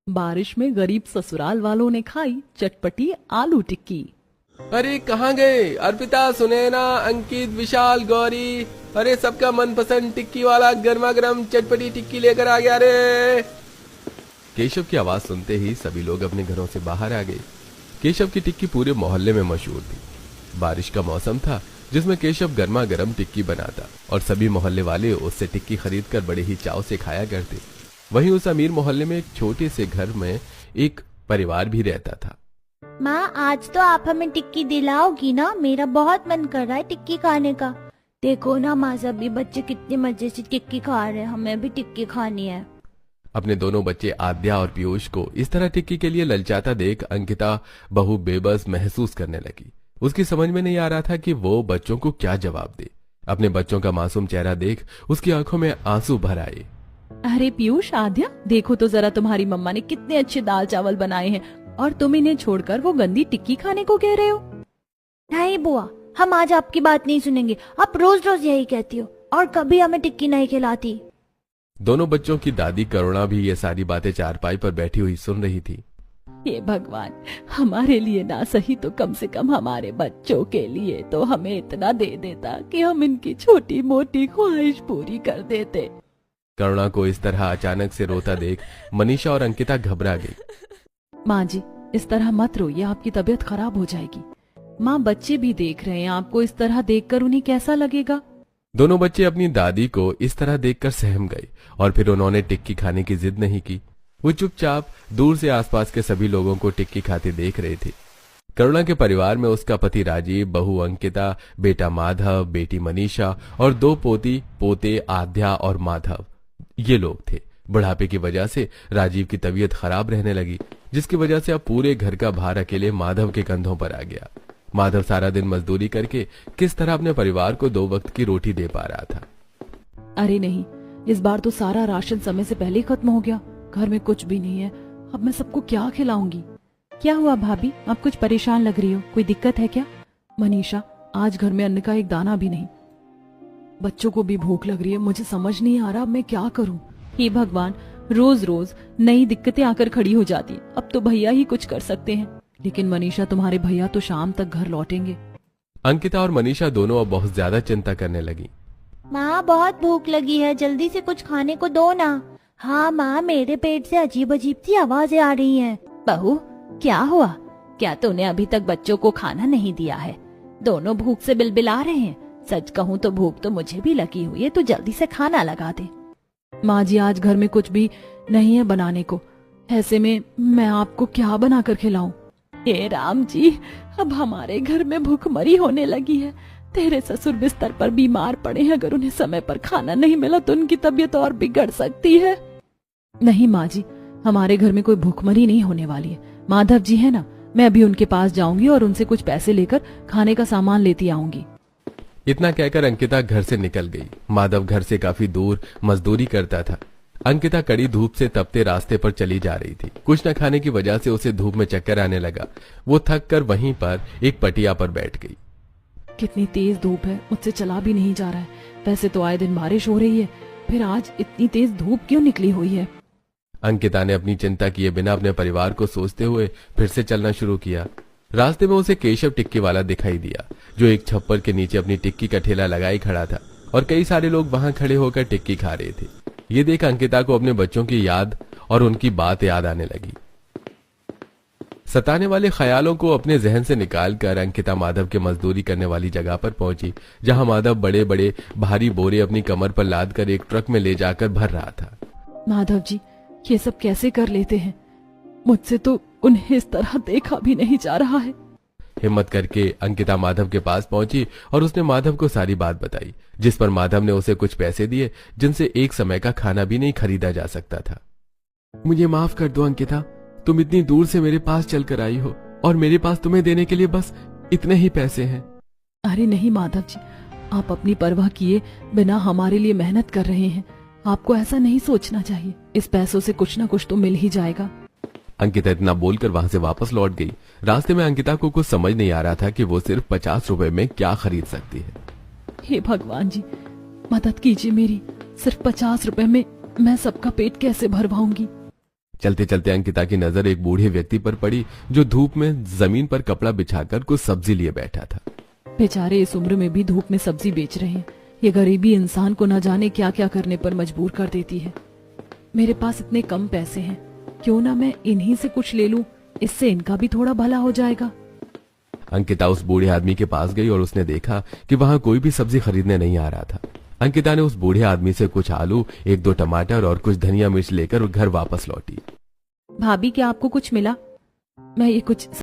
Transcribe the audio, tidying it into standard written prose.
बारिश में गरीब ससुराल वालों ने खाई चटपटी आलू टिक्की। अरे कहाँ गए अर्पिता, सुनैना, अंकित, विशाल, गौरी। अरे सबका मनपसंद टिक्की वाला गर्मा गर्म चटपटी टिक्की लेकर आ गया रे। केशव की आवाज सुनते ही सभी लोग अपने घरों से बाहर आ गए। केशव की टिक्की पूरे मोहल्ले में मशहूर थी। बारिश का मौसम था जिसमें केशव गर्मा गर्म टिक्की बनाता और सभी मोहल्ले वाले उससे टिक्की खरीदकर बड़े ही चाव से खाया करते। वहीं उस अमीर मोहल्ले में एक छोटे से घर में एक परिवार भी रहता था। माँ, आज तो आप हमें टिक्की दिलाओगी ना? मेरा बहुत मन कर रहा है टिक्की खाने का। देखो ना माँ, सभी बच्चे कितने मजे से टिक्की खा रहे हैं, हमें भी टिक्की खानी है। अपने दोनों बच्चे आद्या और पीयूष को इस तरह टिक्की के लिए ललचाता देख अंकिता बहु बेबस महसूस करने लगी। उसकी समझ में नहीं आ रहा था कि वो बच्चों को क्या जवाब दे। अपने बच्चों का मासूम चेहरा देख उसकी आंखों में आंसू भर आए। अरे पीयूष, आद्या, देखो तो जरा तुम्हारी मम्मा ने कितने अच्छे दाल चावल बनाए हैं और तुम इन्हें छोड़कर वो गंदी टिक्की खाने को कह रहे हो। नहीं बुआ, हम आज आपकी बात नहीं सुनेंगे। आप रोज रोज यही कहती हो और कभी हमें टिक्की नहीं खिलाती। दोनों बच्चों की दादी करुणा भी ये सारी बातें चारपाई पर बैठी हुई सुन रही थी। ये भगवान, हमारे लिए ना सही तो कम से कम हमारे बच्चों के लिए तो हमें इतना दे देता कि हम इनकी छोटी मोटी ख्वाहिश पूरी कर देते। करुणा को इस तरह अचानक से रोता देख मनीषा और अंकिता घबरा गई। माँ जी, इस तरह मत रोइए, आपकी तबीयत खराब हो जाएगी। माँ, बच्चे भी देख रहे हैं आपको, इस तरह देखकर उन्हें कैसा लगेगा? दोनों बच्चे अपनी दादी को इस तरह देखकर सहम गए और फिर उन्होंने टिक्की खाने की जिद नहीं की। वो चुपचाप दूर से आसपास के सभी लोगों को टिक्की खाते देख रहे थे। करुणा के परिवार में उसका पति राजीव, बहू अंकिता, बेटा माधव, बेटी मनीषा और दो पोती पोते आद्या और माधव, ये लोग थे। बुढ़ापे की वजह से राजीव की तबीयत खराब रहने लगी, जिसकी वजह से अब पूरे घर का भार अकेले माधव के कंधों पर आ गया। माधव सारा दिन मजदूरी करके किस तरह अपने परिवार को 2 वक्त की रोटी दे पा रहा था। अरे नहीं, इस बार तो सारा राशन समय से पहले ही खत्म हो गया। घर में कुछ भी नहीं है, अब मैं सबको क्या खिलाऊंगी? क्या हुआ भाभी, आप कुछ परेशान लग रही हो, कोई दिक्कत है क्या? मनीषा, आज घर में अन्न का एक दाना भी नहीं। बच्चों को भी भूख लग रही है, मुझे समझ नहीं आ रहा मैं क्या करूं। हे भगवान, रोज रोज नई दिक्कतें आकर खड़ी हो जाती। अब तो भैया ही कुछ कर सकते हैं, लेकिन मनीषा, तुम्हारे भैया तो शाम तक घर लौटेंगे। अंकिता और मनीषा दोनों अब बहुत ज्यादा चिंता करने लगी। माँ, बहुत भूख लगी है, जल्दी से कुछ खाने को दो ना। हाँ माँ, मेरे पेट से अजीब अजीब सी आवाजें आ रही हैं। बहू, क्या हुआ? क्या तूने अभी तक बच्चों को खाना नहीं दिया है? दोनों भूख से बिलबिला रहे हैं। सच कहूँ तो भूख तो मुझे भी लगी हुई है, तो जल्दी से खाना लगा दे। माँ जी, आज घर में कुछ भी नहीं है बनाने को, ऐसे में मैं आपको क्या बनाकर खिलाऊं? हे राम जी, अब हमारे घर में भूखमरी होने लगी है। तेरे ससुर बिस्तर पर बीमार पड़े हैं, अगर उन्हें समय पर खाना नहीं मिला तो उनकी तबीयत और बिगड़ सकती है। नहीं माँ जी, हमारे घर में कोई भूखमरी नहीं होने वाली है। माधव जी है ना, मैं अभी उनके पास जाऊंगी और उनसे कुछ पैसे लेकर खाने का सामान लेती आऊंगी। इतना कहकर अंकिता घर से निकल गई। माधव घर से काफी दूर मजदूरी करता था। अंकिता कड़ी धूप से तपते रास्ते पर चली जा रही थी। कुछ न खाने की वजह से उसे धूप में चक्कर आने लगा। वो थक कर वहीं पर एक पटिया पर बैठ गई। कितनी तेज धूप है, मुझसे चला भी नहीं जा रहा है। वैसे तो आए दिन बारिश हो रही है, फिर आज इतनी तेज धूप क्यों निकली हुई है? अंकिता ने अपनी चिंता किए बिना अपने परिवार को सोचते हुए फिर से चलना शुरू किया। रास्ते में उसे केशव टिक्की वाला दिखाई दिया, जो एक छप्पर के नीचे अपनी टिक्की का ठेला लगाए खड़ा था और कई सारे लोग वहां खड़े होकर टिक्की खा रहे थे। ये देख अंकिता को अपने बच्चों की याद और उनकी बात याद आने लगी। सताने वाले ख्यालों को अपने जहन से निकालकर अंकिता माधव के मजदूरी करने वाली जगह पर पहुंची, जहां माधव बड़े बड़े भारी बोरे अपनी कमर पर लाद कर एक ट्रक में ले जाकर भर रहा था। माधव जी, ये सब कैसे कर लेते हैं? मुझसे तो उन्हें इस तरह देखा भी नहीं जा रहा है। हिम्मत करके अंकिता माधव के पास पहुंची और उसने माधव को सारी बात बताई, जिस पर माधव ने उसे कुछ पैसे दिए, जिनसे एक समय का खाना भी नहीं खरीदा जा सकता था। मुझे माफ कर दो अंकिता, तुम इतनी दूर से मेरे पास चलकर आई हो और मेरे पास तुम्हें देने के लिए बस इतने ही पैसे हैं। अरे नहीं माधव जी, आप अपनी परवाह किए बिना हमारे लिए मेहनत कर रहे हैं। आपको ऐसा नहीं सोचना चाहिए। इस पैसों से कुछ ना कुछ तो मिल ही जाएगा। अंकिता इतना बोलकर वहां से वापस लौट गई। रास्ते में अंकिता को कुछ समझ नहीं आ रहा था कि वो सिर्फ 50 रुपए में क्या खरीद सकती है। हे भगवान जी, मदद कीजिए मेरी। सिर्फ 50 रुपए में मैं सबका पेट कैसे भरवाऊंगी? चलते चलते अंकिता की नजर एक बूढ़े व्यक्ति पर पड़ी जो धूप में जमीन पर कपड़ा बिछाकर कुछ सब्जी लिए बैठा था। बेचारे इस उम्र में भी धूप में सब्जी बेच रहे हैं। ये गरीबी इंसान को न जाने क्या क्या करने पर मजबूर कर देती है। मेरे पास इतने कम पैसे हैं, क्यों ना मैं इन्हीं से कुछ ले लूं, इससे इनका भी थोड़ा भला हो जाएगा। अंकिता उस बूढ़े आदमी के पास गई और उसने देखा कि वहां कोई भी सब्जी खरीदने नहीं आ रहा था। अंकिता ने उस बूढ़े आदमी से कुछ आलू, 1-2 टमाटर और कुछ धनिया मिर्च लेकर घर वापस लौटी। भाभी, क्या आपको कुछ मिला? मैं ये कुछ